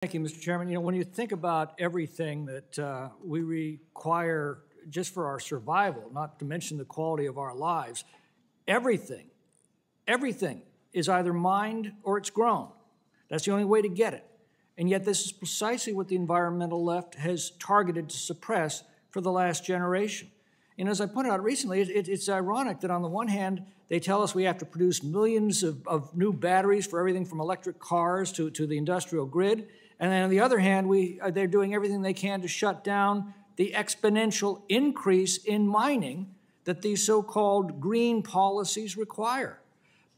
Thank you, Mr. Chairman. You know, when you think about everything that we require just for our survival, not to mention the quality of our lives, everything is either mined or it's grown. That's the only way to get it. And yet this is precisely what the environmental left has targeted to suppress for the last generation. And as I pointed out recently, it's ironic that on the one hand, they tell us we have to produce millions of new batteries for everything from electric cars to the industrial grid. And then on the other hand, they're doing everything they can to shut down the exponential increase in mining that these so-called green policies require.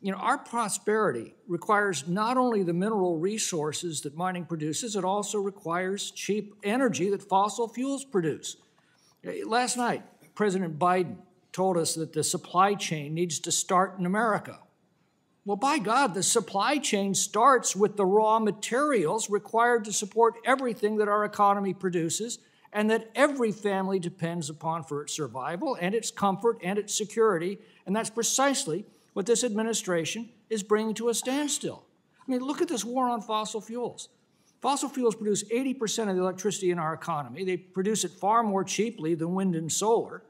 You know, our prosperity requires not only the mineral resources that mining produces, it also requires cheap energy that fossil fuels produce. Last night, President Biden told us that the supply chain needs to start in America. Well, by God, the supply chain starts with the raw materials required to support everything that our economy produces and that every family depends upon for its survival and its comfort and its security. And that's precisely what this administration is bringing to a standstill. I mean, look at this war on fossil fuels. Fossil fuels produce 80% of the electricity in our economy. They produce it far more cheaply than wind and solar.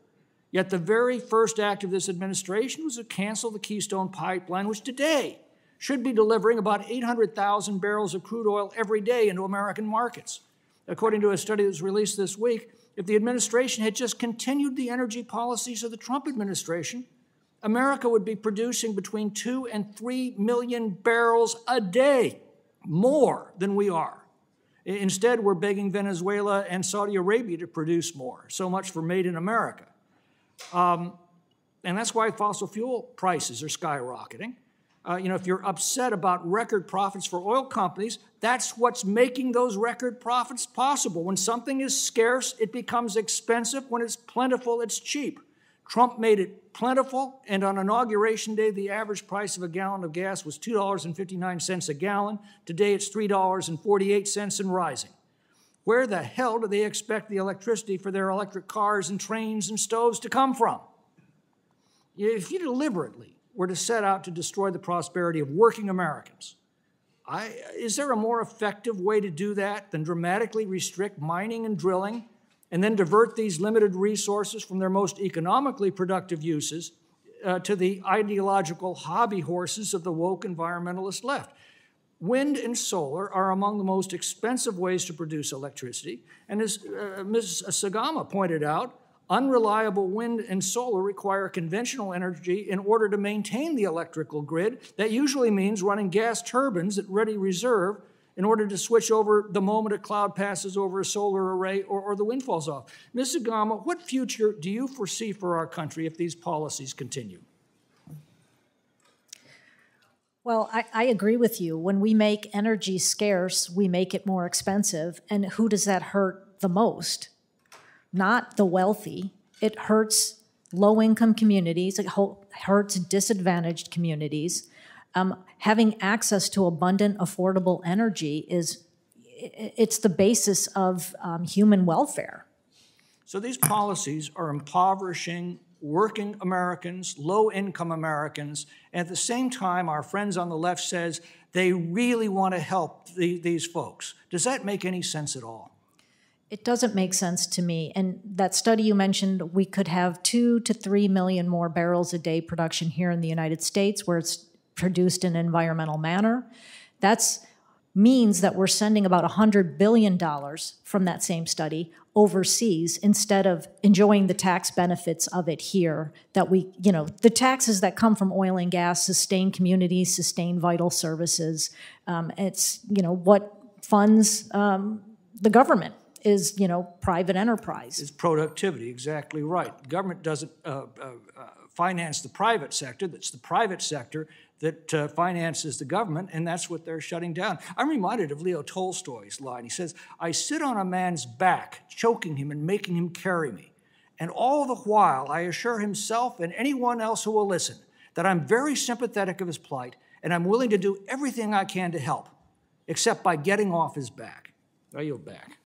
Yet the very first act of this administration was to cancel the Keystone Pipeline, which today should be delivering about 800,000 barrels of crude oil every day into American markets. According to a study that was released this week, if the administration had just continued the energy policies of the Trump administration, America would be producing between 2 and 3 million barrels a day more than we are. Instead, we're begging Venezuela and Saudi Arabia to produce more. So much for Made in America. And that's why fossil fuel prices are skyrocketing. You know, if you're upset about record profits for oil companies, that's what's making those record profits possible. When something is scarce, it becomes expensive. When it's plentiful, it's cheap. Trump made it plentiful, and on Inauguration Day, the average price of a gallon of gas was $2.59 a gallon. Today, it's $3.48 and rising. Where the hell do they expect the electricity for their electric cars and trains and stoves to come from? If you deliberately were to set out to destroy the prosperity of working Americans, is there a more effective way to do that than dramatically restrict mining and drilling and then divert these limited resources from their most economically productive uses to the ideological hobby horses of the woke environmentalist left? Wind and solar are among the most expensive ways to produce electricity. And as Ms. Sagama pointed out, unreliable wind and solar require conventional energy in order to maintain the electrical grid. That usually means running gas turbines at ready reserve in order to switch over the moment a cloud passes over a solar array or the wind falls off. Ms. Sagama, what future do you foresee for our country if these policies continue? Well, I agree with you. When we make energy scarce, we make it more expensive. And who does that hurt the most? Not the wealthy. It hurts low-income communities. It hurts disadvantaged communities. Having access to abundant, affordable energy it's the basis of human welfare. So these policies are impoverishing working Americans, low-income Americans, and at the same time, our friends on the left says they really want to help these folks. Does that make any sense at all? It doesn't make sense to me. And that study you mentioned, we could have 2 to 3 million more barrels a day production here in the United States where it's produced in an environmental manner. That means that we're sending about $100 billion from that same study overseas instead of enjoying the tax benefits of it here. That the taxes that come from oil and gas sustain communities, sustain vital services. It's, what funds the government is, private enterprise. It's productivity, exactly right. The government doesn't finance the private sector. That's the private sector that finances the government, and that's what they're shutting down. I'm reminded of Leo Tolstoy's line. He says, "I sit on a man's back, choking him and making him carry me. And all the while, I assure himself and anyone else who will listen that I'm very sympathetic of his plight, and I'm willing to do everything I can to help, except by getting off his back." I yield back.